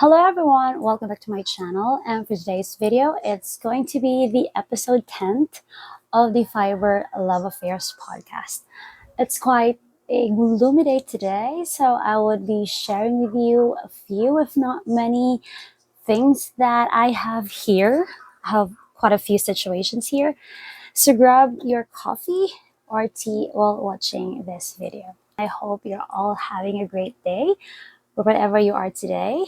Hello everyone, welcome back to my channel, and for today's video it's going to be the episode 10th of the Fiverr Love Affairs podcast. It's quite a gloomy day today, so I would be sharing with you a few, if not many, things that I have here. I have quite a few situations here, so grab your coffee or tea while watching this video. I hope you're all having a great day wherever you are today.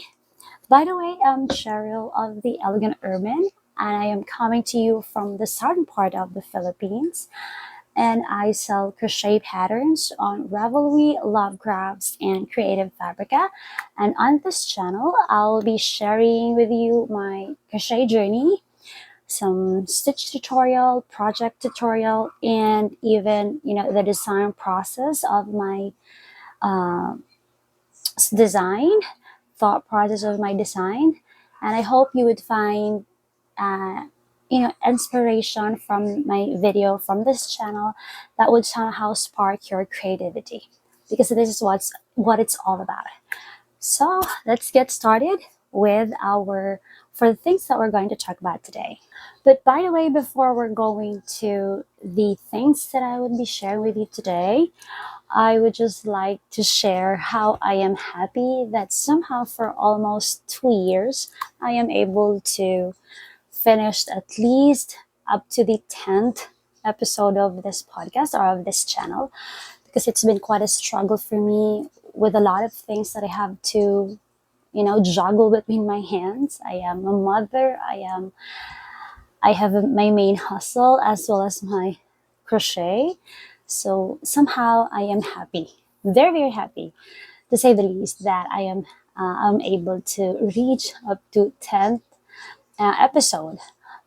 By the way, I'm Cheryl of the Elegant Urban, and I am coming to you from the southern part of the Philippines. And I sell crochet patterns on Ravelry, Love Crafts, and Creative Fabrica. And on this channel, I'll be sharing with you my crochet journey, some stitch tutorial, project tutorial, and even the design process of my uh, design thought process of my design, and I hope you would find uh, inspiration from my video from this channel that would somehow spark your creativity, because this is what it's all about. So let's get started with our for the things that we're going to talk about today. But by the way, before we're going to the things that I would be sharing with you today, I would just like to share how I am happy that somehow for almost 2 years, I am able to finish at least up to the 10th episode of this podcast or of this channel, because it's been quite a struggle for me with a lot of things that I have to, juggle between my hands. I am a mother. I have my main hustle as well as my crochet. So somehow I am happy, very, very happy to say the least, that I'm able to reach up to 10th episode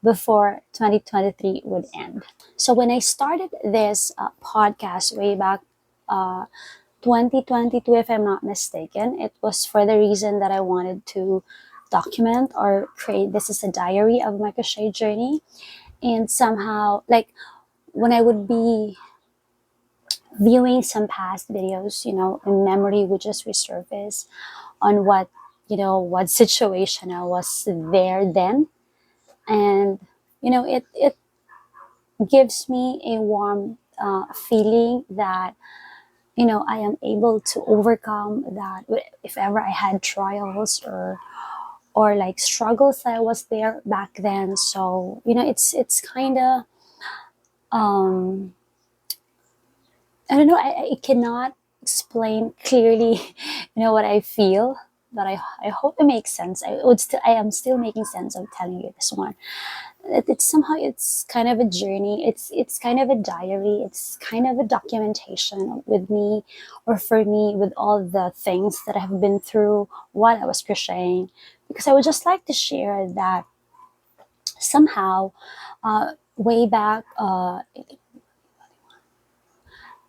before 2023 would end. So when I started this podcast way back uh, 2022, if I'm not mistaken, it was for the reason that I wanted to document or create this as a diary of my crochet journey. And somehow, like, when I would be viewing some past videos, a memory would just resurface on what situation I was there then. And, it gives me a warm feeling that, I am able to overcome that if ever I had trials or like struggles that I was there back then. So, it's kind of, um, I don't know. I cannot explain clearly, what I feel, but I hope it makes sense. I am still making sense of telling you this one. It's somehow it's kind of a journey. It's kind of a diary. It's kind of a documentation with me, or for me, with all the things that I have been through while I was crocheting. Because I would just like to share that somehow, way back.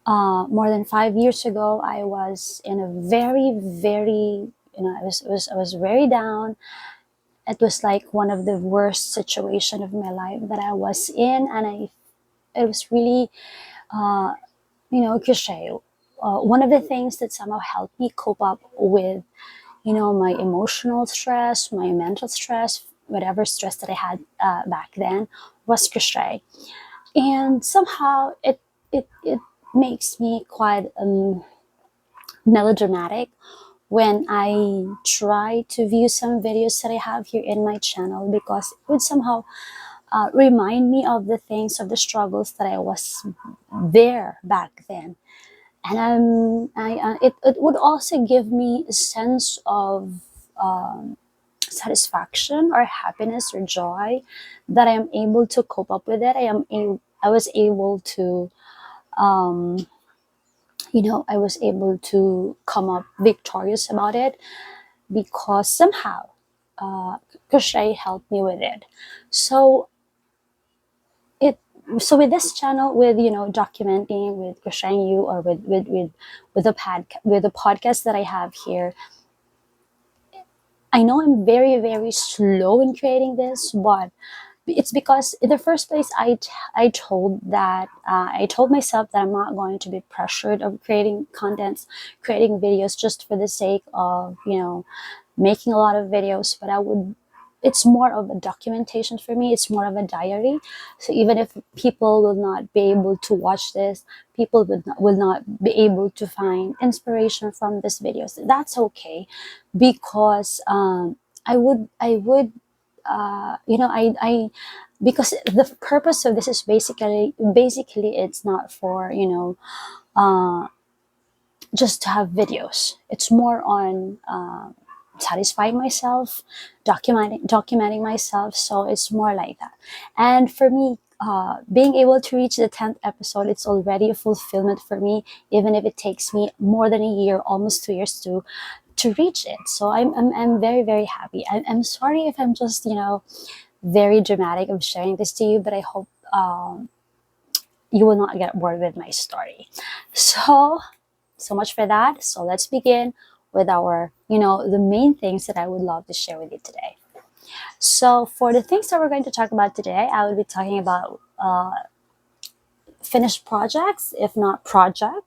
More than 5 years ago, I was in a very, very, I was very down. It was like one of the worst situation of my life that I was in, and it was really, uh, crochet. One of the things that somehow helped me cope up with, my emotional stress, my mental stress, whatever stress that I had back then, was crochet. And somehow it makes me quite melodramatic when I try to view some videos that I have here in my channel, because it would somehow remind me of the things, of the struggles that I was there back then. And it would also give me a sense of satisfaction or happiness or joy that I am able to cope up with it. I was able to um, I was able to come up victorious about it, because somehow uh, crochet helped me with it. So it so with this channel, with documenting, with crocheting you, or with the podcast that I have here, I know I'm very, very slow in creating this, but it's because in the first place I told myself that I'm not going to be pressured of creating contents, creating videos just for the sake of making a lot of videos, but it's more of a documentation for me. It's more of a diary. So even if people will not be able to watch this, people will not be able to find inspiration from this videos, that's okay. Because I because the purpose of this is basically it's not for, just to have videos. It's more on satisfying myself, documenting myself. So it's more like that. And for me, being able to reach the 10th episode, it's already a fulfillment for me, even if it takes me more than a year, almost 2 years to reach it. So I'm very, very happy. I'm sorry if I'm just, very dramatic of sharing this to you, but I hope you will not get bored with my story. So much for that. So let's begin with our, the main things that I would love to share with you today. So for the things that we're going to talk about today, I will be talking about finished projects, if not project,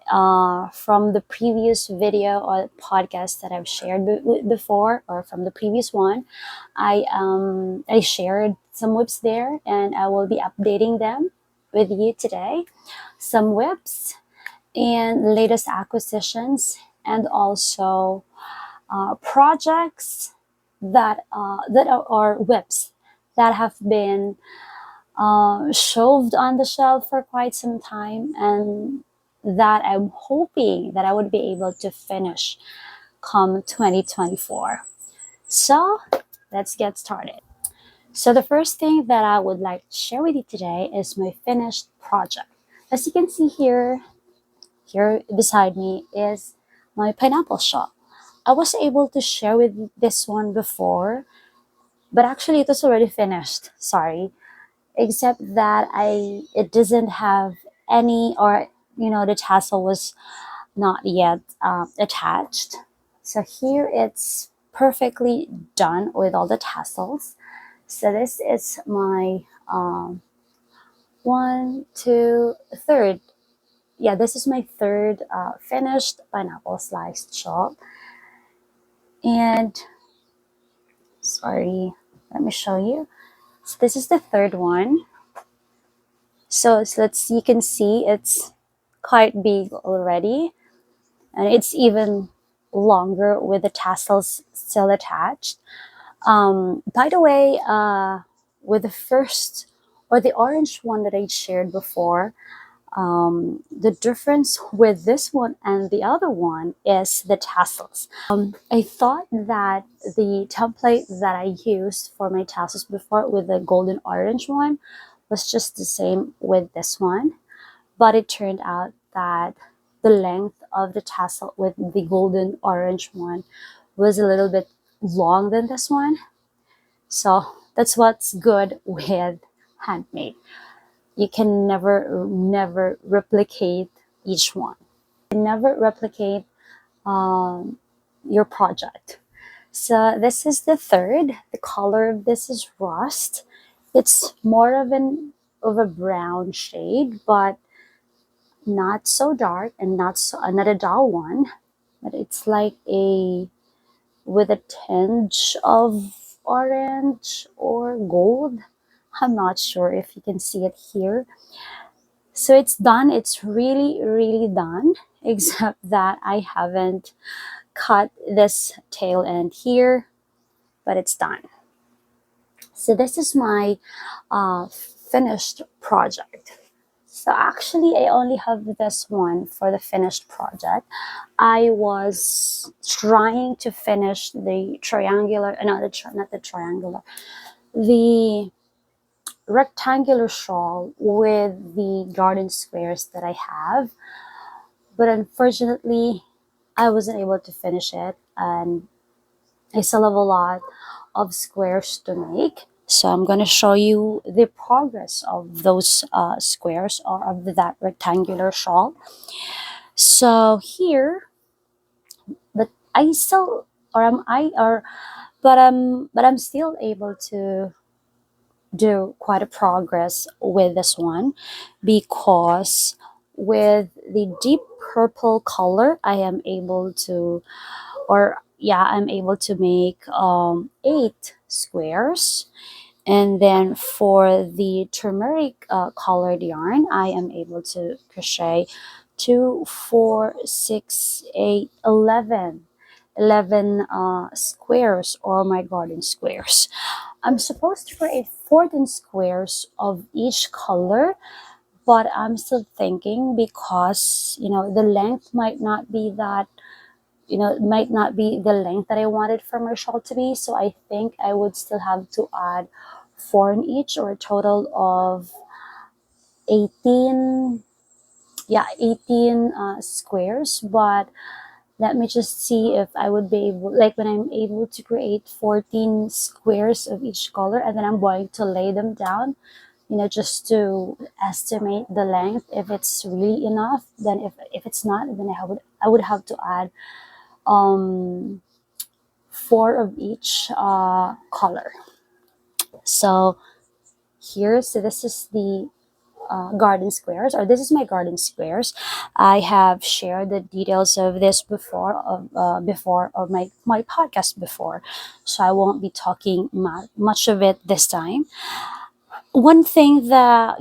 from the previous video or podcast that I've shared before, or from the previous one. I shared some whips there, and I will be updating them with you today. Some whips and latest acquisitions, and also projects that are whips that have been shelved on the shelf for quite some time, and that I'm hoping that I would be able to finish come 2024. So let's get started. So the first thing that I would like to share with you today is my finished project. As you can see here beside me is my pineapple shop. I was able to share with this one before, but actually it was already finished. Sorry, except that it doesn't have any, or the tassel was not yet attached. So here it's perfectly done with all the tassels. So this is my one, two, third. Yeah, this is my third finished pineapple sliced shawl. And sorry, let me show you. So this is the third one. So you can see it's quite big already, and it's even longer with the tassels still attached. By the way, with the first, or the orange one that I shared before, the difference with this one and the other one is the tassels. I thought that the template that I used for my tassels before with the golden orange one was just the same with this one, but it turned out that the length of the tassel with the golden orange one was a little bit long than this one. So that's what's good with handmade. You can never replicate each one. You can never replicate your project. So this is the third. The color of this is rust. It's more of a brown shade, but not so dark, and not a dull one. But it's like a with a tinge of orange or gold. I'm not sure if you can see it here. So it's done. It's really, really done, except that I haven't cut this tail end here, but it's done. So this is my finished project. So actually, I only have this one for the finished project. I was trying to finish the triangular, not the triangular, the rectangular shawl with the garden squares that I have, but unfortunately I wasn't able to finish it, and I still have a lot of squares to make. So I'm going to show you the progress of those squares, or of that rectangular shawl. So here, but I still, or am I, or but I'm still able to do quite a progress with this one, because with the deep purple color I am able to, or yeah, I'm able to make 8 squares. And then for the turmeric colored yarn, I am able to crochet 2, 4, 6, 8, 11, 11 squares, or my garden squares. I'm supposed to create 14 squares of each color, but I'm still thinking because, the length might not be that, it might not be the length that I wanted for my shawl to be. So I think I would still have to add 4 in each, or a total of 18, yeah, 18 squares. But let me just see if I would be able, like when I'm able to create 14 squares of each color, and then I'm going to lay them down, just to estimate the length. If it's really enough, then if it's not, then I would have to add um 4 of each color. So this is the garden squares, or this is my garden squares. I have shared the details of this before of my podcast before, so I won't be talking much of it this time. One thing that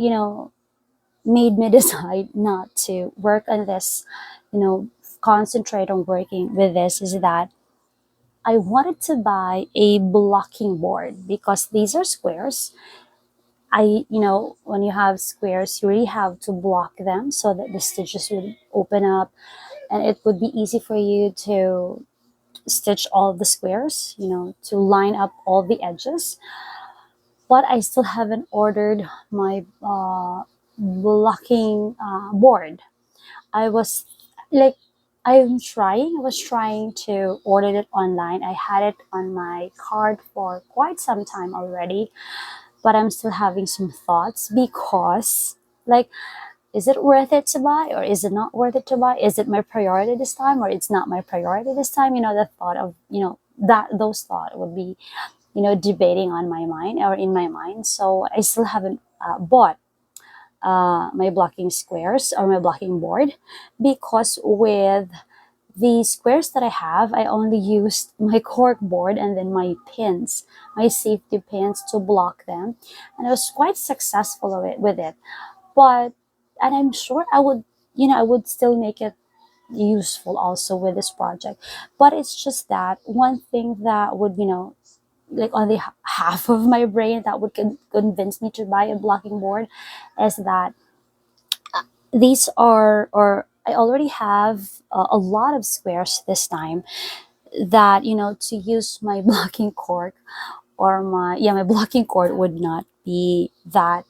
made me decide not to work on this, concentrate on working with this, is that I wanted to buy a blocking board, because these are squares. When you have squares, you really have to block them so that the stitches would open up, and it would be easy for you to stitch all of the squares, to line up all the edges. But I still haven't ordered my blocking board. I was like, I was trying to order it online. I had it on my card for quite some time already, but I'm still having some thoughts, because, like, is it worth it to buy, or is it not worth it to buy? Is it my priority this time, or it's not my priority this time? The thought of, that those thoughts would be, debating on my mind, or in my mind. So I still haven't bought my blocking squares, or my blocking board, because with the squares that I have, I only used my cork board and then my pins, my safety pins, to block them, and I was quite successful with it. But and I'm sure I would still make it useful also with this project. But it's just that one thing that would, like on the half of my brain, that would convince me to buy a blocking board, is that these are, or I already have a lot of squares this time, that to use my blocking cork, or my blocking cord would not be that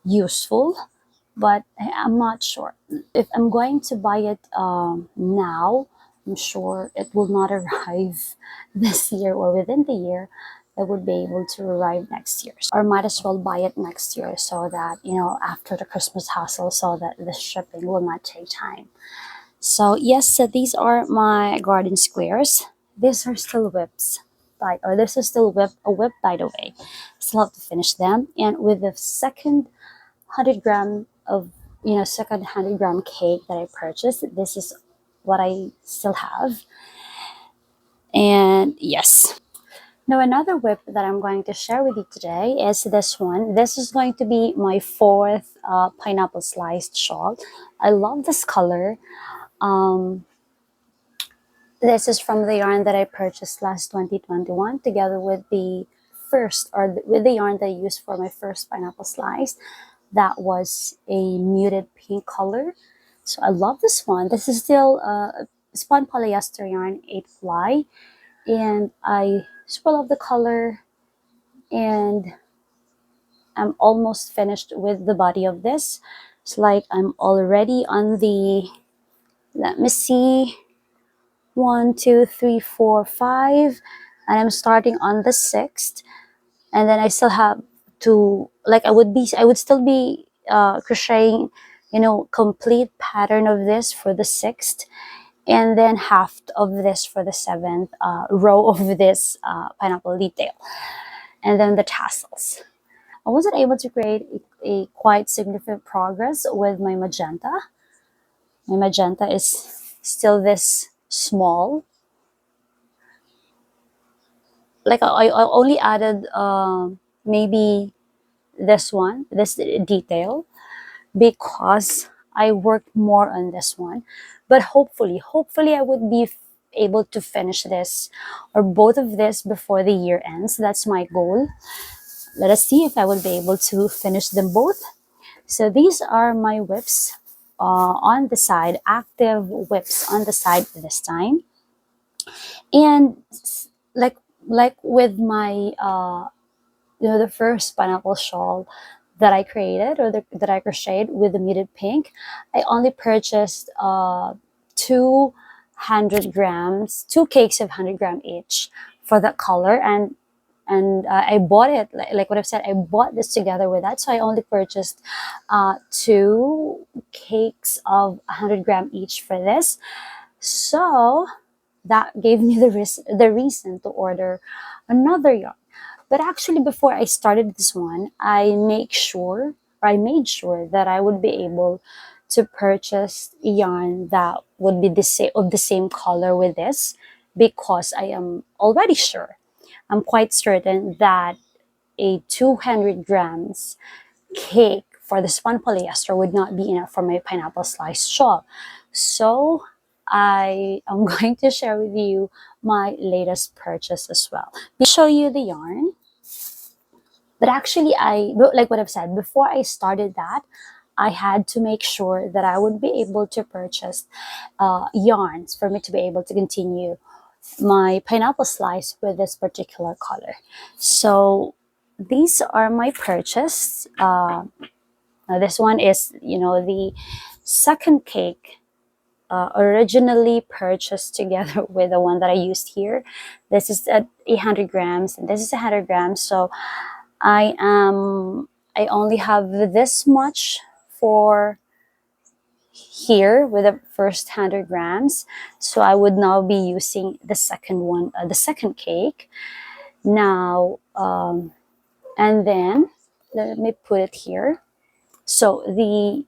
useful. But I'm not sure if I'm going to buy it now. I'm sure it will not arrive this year, or within the year. It would be able to arrive next year, or might as well buy it next year, so that after the Christmas hassle, so that the shipping will not take time. So yes, so these are my garden squares. These are still whips, or this is still a whip, by the way. Still have to finish them, and with the second 100 gram of second 100 gram cake that I purchased, this is what I still have. And yes, now another whip that I'm going to share with you today is this one. This is going to be my fourth pineapple sliced shawl. I love this color. um, this is from the yarn that I purchased last 2021, together with the with the yarn that I used for my first pineapple slice. That was a muted pink color. So I love this one. This is still spun polyester yarn, 8 ply, and I super love the color. And I'm almost finished with the body of this. It's like I'm already on the, let me see, 1, 2, 3, 4, 5, and I'm starting on the sixth. And then I still have to, like, I would still be crocheting, complete pattern of this for the sixth, and then half of this for the seventh row of this pineapple detail, and then the tassels. I wasn't able to create a quite significant progress with my magenta. My magenta is still this small, like I only added maybe this detail, because I worked more on this one. But hopefully I would be able to finish this or both of this before the year ends. That's my goal. Let us see if I will be able to finish them both. So these are my whips on the side, active whips on the side this time. And like like with my the first pineapple shawl that I created, or that I crocheted with the muted pink, I only purchased 200 grams, two cakes of 100 gram each for that color. And I bought it, like what I've said, I bought this together with that. So I only purchased two cakes of 100 gram each for this. So that gave me the reason to order another yarn. But actually, before I started this one, I made sure that I would be able to purchase yarn that would be the same color with this, because I am already sure, I'm quite certain that a 200 grams cake for the spun polyester would not be enough for my pineapple slice shawl. So I am going to share with you my latest purchase as well. Let me show you the yarn. But actually, like what I've said, before I started that, I had to make sure that I would be able to purchase yarns for me to be able to continue my pineapple slice with this particular color. So these are my purchase. Now this one is, the second cake originally purchased together with the one that I used here. This is at 800 grams, and this is 100 grams. So I only have this much for here with the first 100 grams. So I would now be using the second one, the second cake. Now, and then let me put it here. So the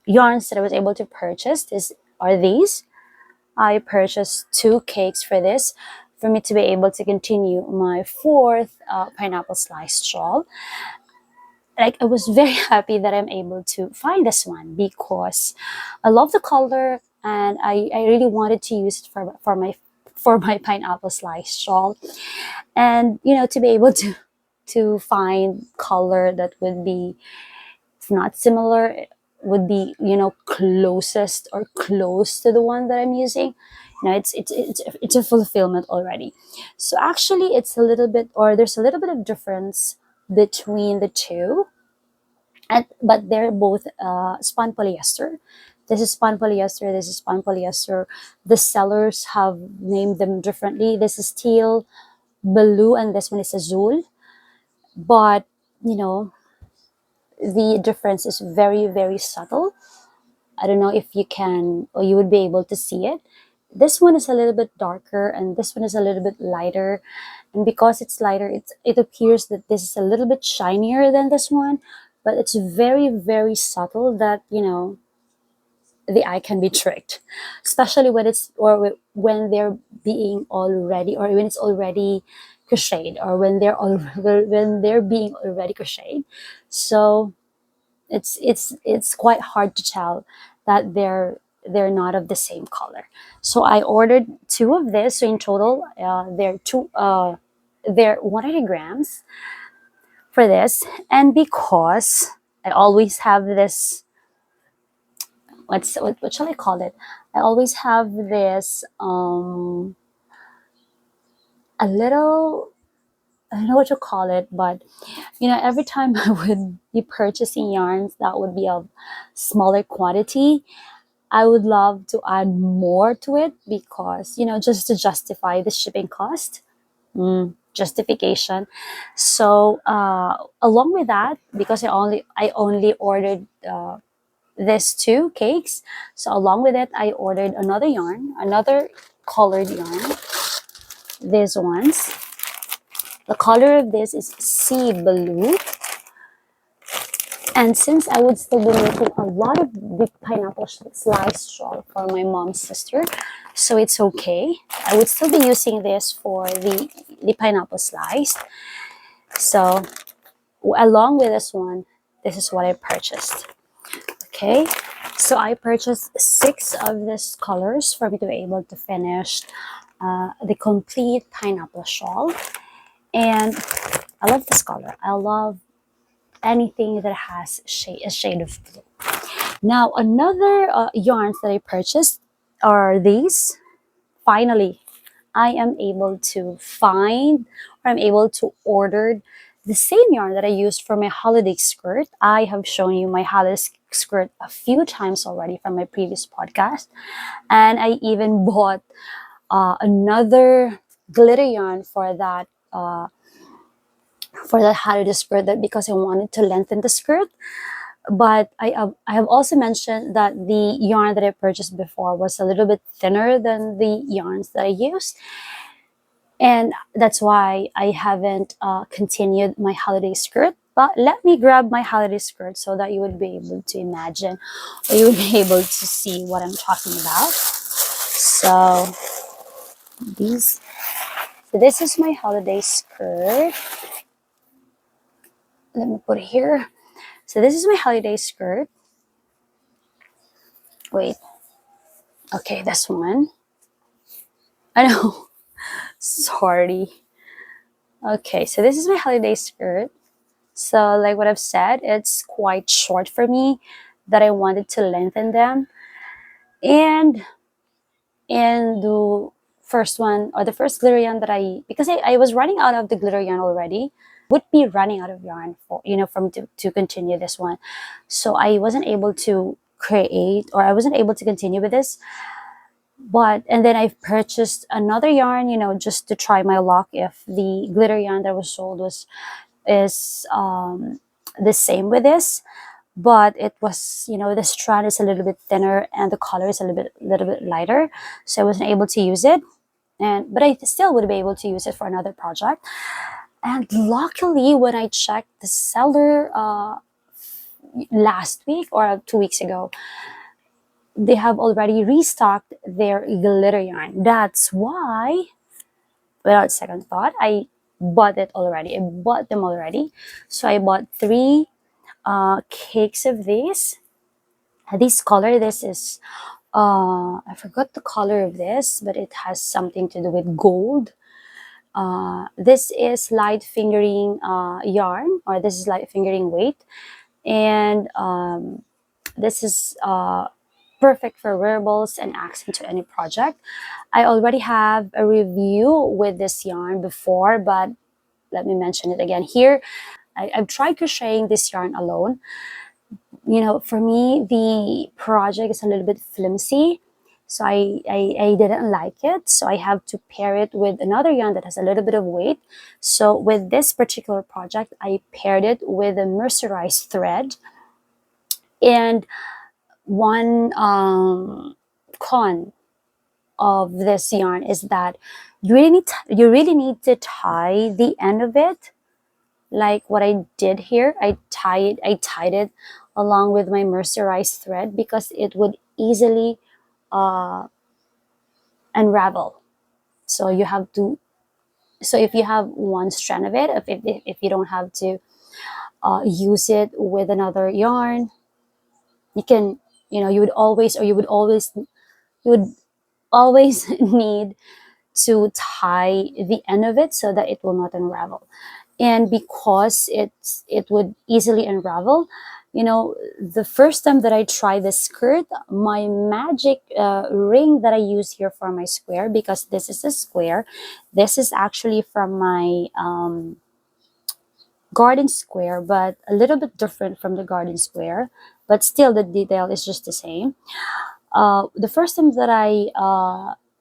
yarns that I was able to purchase are these. I purchased two cakes for this, for me to be able to continue my fourth pineapple slice shawl. Like, I was very happy that I'm able to find this one, because I love the color, and I really wanted to use it for my pineapple slice shawl. And to be able to find color that would be, if not similar, would be closest or close to the one that I'm using. It's a fulfillment already. So actually, there's a little bit of difference between the two, but they're both spun polyester. This is spun polyester. This is spun polyester. The sellers have named them differently. This is teal, blue, and this one is azul. But the difference is very, very subtle. I don't know if you can, or you would be able to see it. This one is a little bit darker, and this one is a little bit lighter. And because it's lighter, it appears that this is a little bit shinier than this one, but it's very, very subtle that, the eye can be tricked, especially when they're being already, or when it's already crocheted, or when they're being already crocheted. So it's quite hard to tell that they're not of the same color. So I ordered two of this. So in total, they're 180 grams for this. And because I always have this, what shall I call it? I always have this a little, I don't know what to call it, but every time I would be purchasing yarns that would be of smaller quantity, I would love to add more to it, because just to justify the shipping cost. Justification. So along with that, because I only ordered these two cakes, so along with it, I ordered another colored yarn. These ones. The color of this is sea blue. And since I would still be making a lot of the pineapple slice shawl for my mom's sister, so it's okay. I would still be using this for the pineapple slice. So along with this one, this is what I purchased. Okay, so I purchased 6 of these colors for me to be able to finish the complete pineapple shawl. And I love this color. I love anything that has a shade of blue. Now, another yarns that I purchased are these. Finally, I am able to find, or I'm able to order the same yarn that I used for my holiday skirt. I have shown you my holiday skirt a few times already from my previous podcast. And I even bought another glitter yarn for that holiday skirt, that because I wanted to lengthen the skirt. But I have also mentioned that the yarn that I purchased before was a little bit thinner than the yarns that I used. And that's why I haven't continued my holiday skirt. But let me grab my holiday skirt so that you would be able to imagine, or you would be able to see what I'm talking about. So this is my holiday skirt. Let me put it here. So this is my holiday skirt. Wait. Okay, this one. I know. Sorry. Okay, so this is my holiday skirt. So like what I've said, it's quite short for me, that I wanted to lengthen them. And the first one, or the first glitter yarn that because I was running out of the glitter yarn already, would be running out of yarn for me to continue this one. So I wasn't able to create, or I wasn't able to continue with this. And then I've purchased another yarn, just to try my luck if the glitter yarn that was sold is the same with this. But it was, the strand is a little bit thinner and the color is a little bit lighter, so I wasn't able to use it. But I still would be able to use it for another project. And luckily, when I checked the seller last week or 2 weeks ago, they have already restocked their glitter yarn. That's why, without second thought, I bought it already. I bought them already. So I bought 3 cakes of these. This color, this is, I forgot the color of this, but it has something to do with gold. This is light fingering yarn, or this is light fingering weight. And this is perfect for wearables and accent to any project. I already have a review with this yarn before, but let me mention it again here. I've tried crocheting this yarn alone. For me, the project is a little bit flimsy, so I didn't like it. So I have to pair it with another yarn that has a little bit of weight. So with this particular project, I paired it with a mercerized thread. And one con of this yarn is that you really need to tie the end of it, like what I did here. I tied it along with my mercerized thread, because it would easily unravel. So if you have one strand of it, if you don't have to use it with another yarn, you can, you would always need to tie the end of it so that it will not unravel. And because it would easily unravel, the first time that I tried this skirt, my magic ring that I use here for my square, because this is a square, this is actually from my garden square, but a little bit different from the garden square, but still the detail is just the same. The first time that I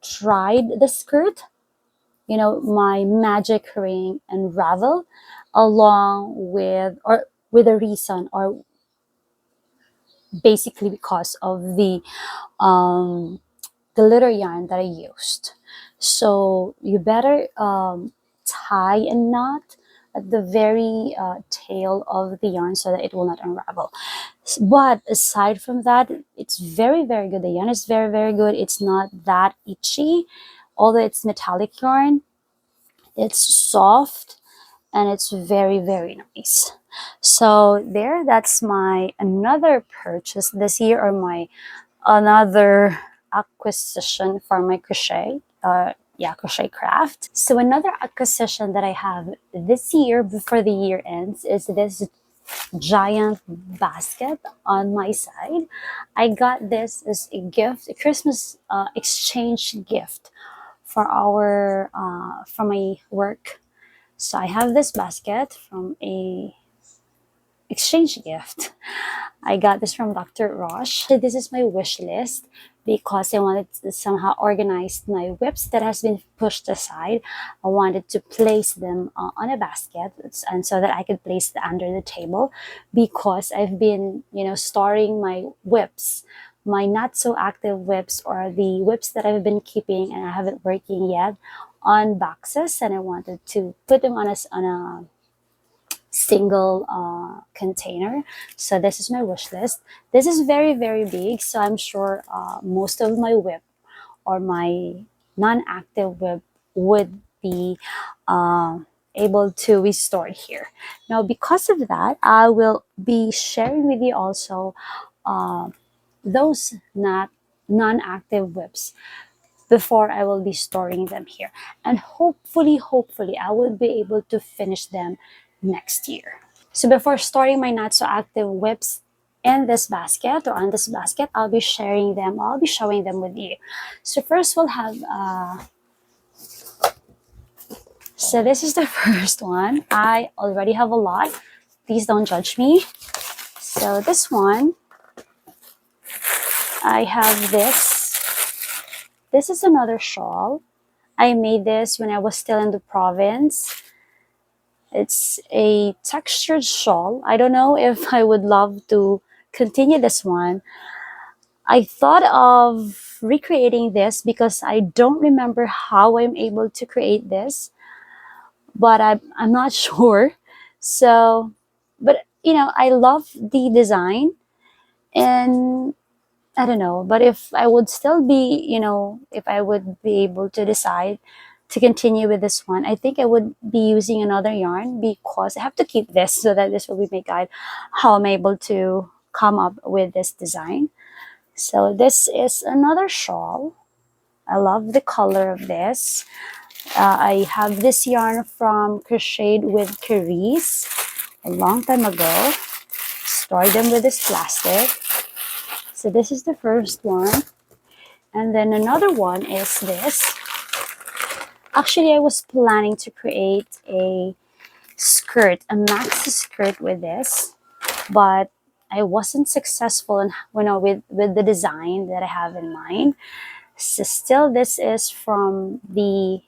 tried the skirt, my magic ring unravel, along with a reason, or basically because of the glitter yarn that I used. So you better tie a knot, at the very tail of the yarn so that it will not unravel. But aside from that, it's very, very good. The yarn is very, very good. It's not that itchy. Although it's metallic yarn, it's soft and it's very, very nice. So there, that's my another purchase this year, or my another acquisition for my crochet. Crochet craft. So another acquisition that I have this year before the year ends is this giant basket on my side. I got this as a gift, a Christmas exchange gift for our from my work. So I have this basket from a exchange gift. I got this from Dr. Roche. This is my wish list because I wanted to somehow organize my whips that has been pushed aside. I wanted to place them on a basket, and so that I could place it under the table, because I've been, storing my whips, my not so active whips, or the whips that I've been keeping and I haven't working yet, on boxes, and I wanted to put them on a single container. So this is my wish list. This is very, very big, so I'm sure most of my whip or my non-active whip would be able to be stored here. Now, because of that, I will be sharing with you also those not non-active whips before I will be storing them here. And hopefully, I will be able to finish them next year. So before storing my not so active whips in this basket, or on this basket, I'll be showing them with you. So first we'll have, so this is the first one. I already have a lot. Please don't judge me. So this one, I have this. This is another shawl. I made this when I was still in the province. It's a textured shawl. I don't know if I would love to continue this one. I thought of recreating this because I don't remember how I'm able to create this, but I'm not sure. So, but I love the design, and I don't know, but if I would still be, if I would be able to decide to continue with this one, I think I would be using another yarn, because I have to keep this so that this will be my guide how I'm able to come up with this design. So this is another shawl. I love the color of this. I have this yarn from Crocheted with Carice a long time ago. Stored them with this plastic. So this is the first one. And then another one is this. Actually, I was planning to create a skirt, a maxi skirt with this, but I wasn't successful in, with the design that I have in mind. So still, this is from the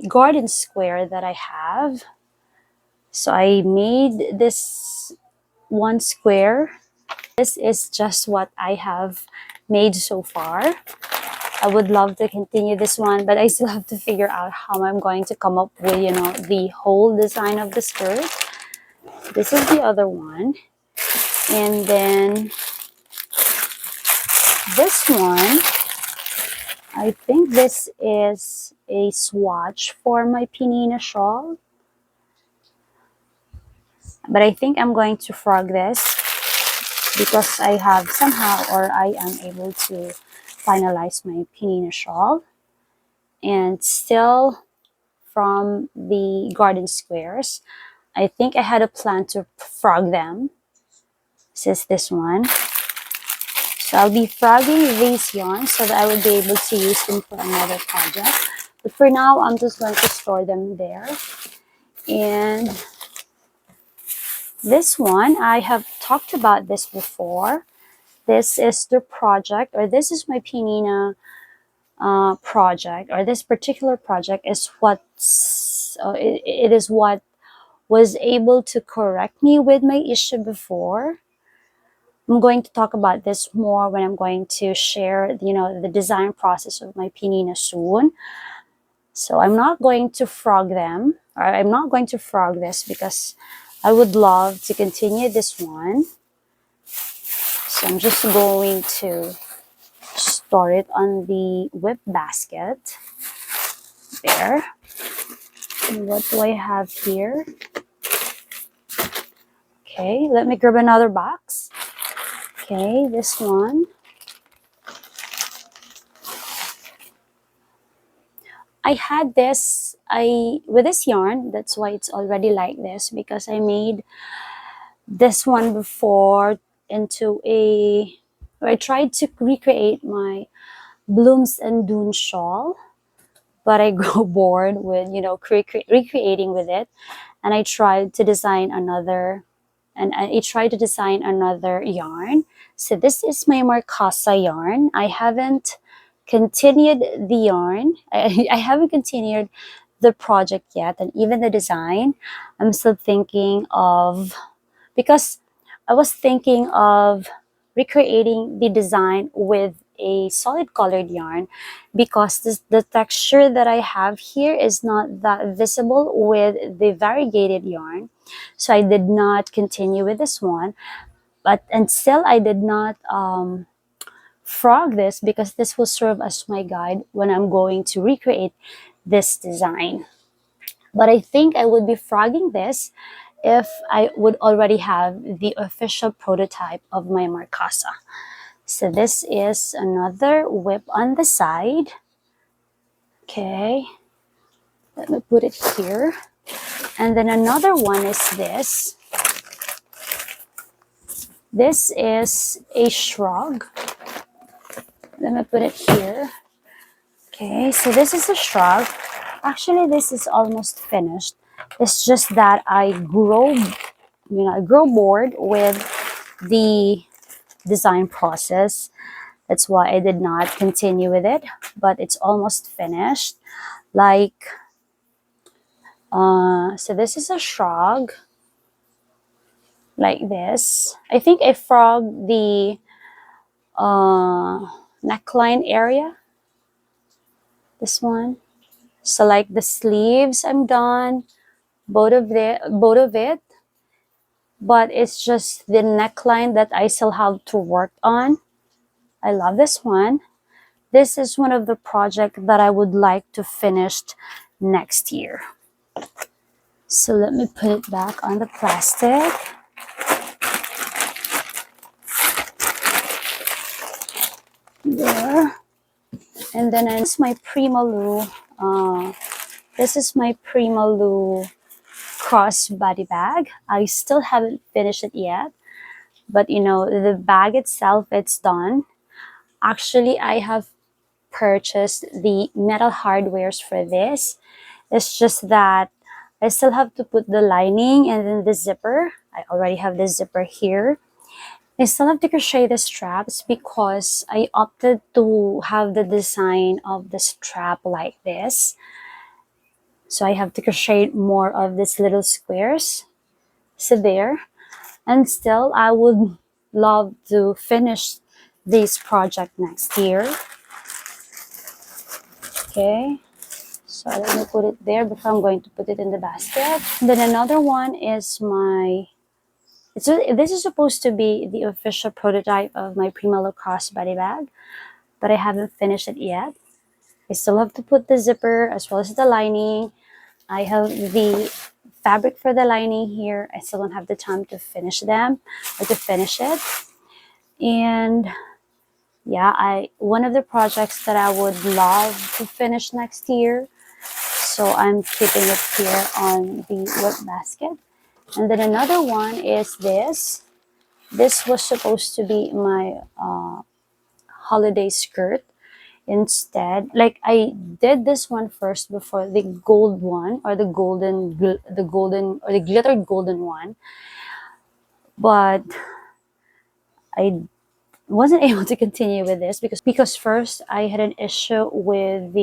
garden square that I have. So I made this one square. This is just what I have made so far. I would love to continue this one, but I still have to figure out how I'm going to come up with, the whole design of the skirt. This is the other one. And then this one, I think this is a swatch for my Pinina shawl. But I think I'm going to frog this because I have somehow, or I am able to finalize my Pinina shawl. And still from the garden squares, I think I had a plan to frog them. This is this one. So I'll be frogging these yarns so that I will be able to use them for another project. But for now, I'm just going to store them there. And this one, I have talked about this before. This is the project, or this is my Pinina project, or this particular project is it is what was able to correct me with my issue before. I'm going to talk about this more when I'm going to share, the design process of my pinina soon. So I'm not going to frog them, or I'm not going to frog this because I would love to continue this one. So I'm just going to store it on the whip basket. There. And what do I have here? Okay, let me grab another box. Okay, this one. I had this, with this yarn, that's why it's already like this, because I made this one before into I tried to recreate my Blooms and Dune shawl, but I grew bored with, recreating with it. And I tried to design another, yarn. So this is my Marcasa yarn. I haven't continued the yarn. I haven't continued the project yet, and even the design. I'm still thinking of, because I was thinking of recreating the design with a solid colored yarn, because the texture that I have here is not that visible with the variegated yarn. So I did not continue with this one, and still I did not frog this, because this will serve as my guide when I'm going to recreate this design. But I think I would be frogging this if I would already have the official prototype of my Marcasa. So this is another whip on the side. Okay, let me put it here. And then another one is this. This is a shrug. Let me put it here. Okay, so this is a shrug. Actually, this is almost finished. It's just that I grow bored with the design process. That's why I did not continue with it, but it's almost finished. So this is a shrug, like this. I think I frogged the neckline area, this one. So like the sleeves, I'm done, both of it, but it's just the neckline that I still have to work on. I love this one. This is one of the projects that I would like to finish next year. So let me put it back on the plastic. There. And then it's my Primalu. This is my Primalu crossbody bag. I still haven't finished it yet, but the bag itself, it's done. Actually, I have purchased the metal hardwares for this. It's just that I still have to put the lining and then the zipper. I already have the zipper here. I still have to crochet the straps because I opted to have the design of the strap like this. So I have to crochet more of these little squares. So there. And still, I would love to finish this project next year. Okay. So let me put it there before I'm going to put it in the basket. And then another one is this is supposed to be the official prototype of my Primalu crossbody bag, but I haven't finished it yet. I still have to put the zipper as well as the lining. I have the fabric for the lining here. I still don't have the time to finish them or to finish it. And yeah, one of the projects that I would love to finish next year. So I'm keeping it here on the work basket. And then another one is this. This was supposed to be my holiday skirt. Instead, like I did this one first before the gold one, or the glittered golden one, but I wasn't able to continue with this because first I had an issue with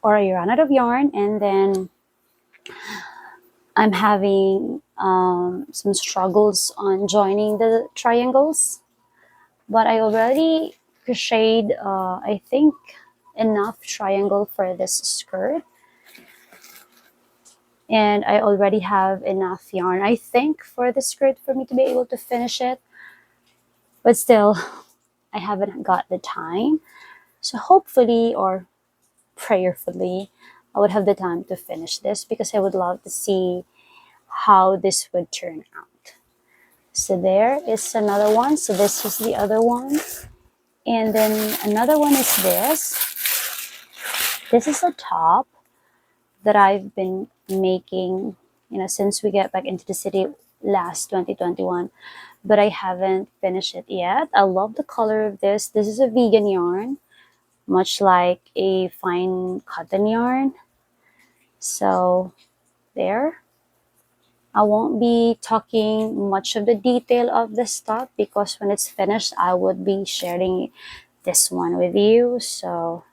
I ran out of yarn, and then I'm having some struggles on joining the triangles, but I already crocheted, I think, enough triangle for this skirt, and I already have enough yarn, I think, for the skirt for me to be able to finish it, but still I haven't got the time. So hopefully, or prayerfully, I would have the time to finish this, because I would love to see how this would turn out. So there is another one. So this is the other one. And then another one is this. This is a top that I've been making, since we get back into the city last 2021, but I haven't finished it yet. I love the color of this. This is a vegan yarn, much like a fine cotton yarn. So there. I won't be talking much of the detail of the stuff, because when it's finished, I would be sharing this one with you. So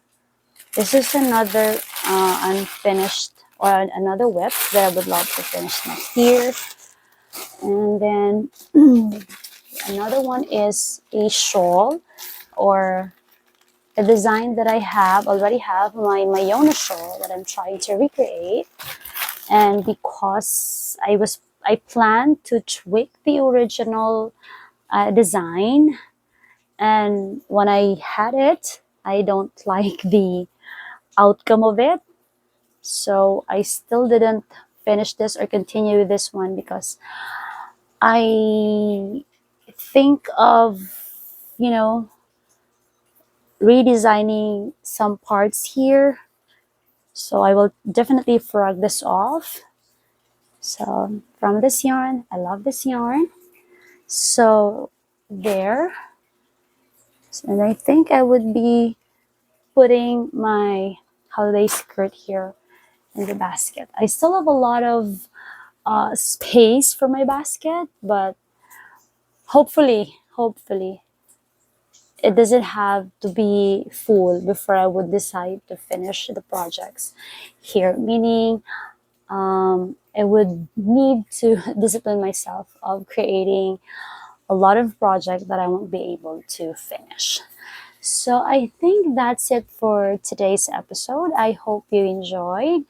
this is another unfinished, or another whip that I would love to finish next year. And then another one is a shawl, or a design that I already have, my Mayona shawl that I'm trying to recreate. And because I planned to tweak the original design, and when I had it, I don't like the outcome of it, so I still didn't finish this or continue with this one, because I think of, redesigning some parts here, so I will definitely frog this off. So from this yarn, I love this yarn. So there. And I think I would be putting my holiday skirt here in the basket. I still have a lot of space for my basket, but hopefully, it doesn't have to be full before I would decide to finish the projects here. Meaning, I would need to discipline myself of creating a lot of projects that I won't be able to finish. So I think that's it for today's episode. I hope you enjoyed,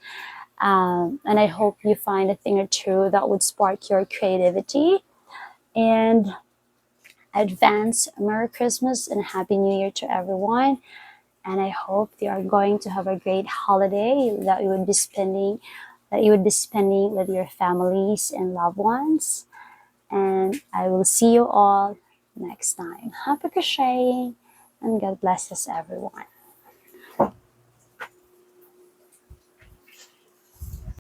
and I hope you find a thing or two that would spark your creativity. And advance Merry Christmas and Happy New Year to everyone. And I hope you are going to have a great holiday that you would be spending with your families and loved ones. And I will see you all next time. Happy crocheting, and God bless us everyone.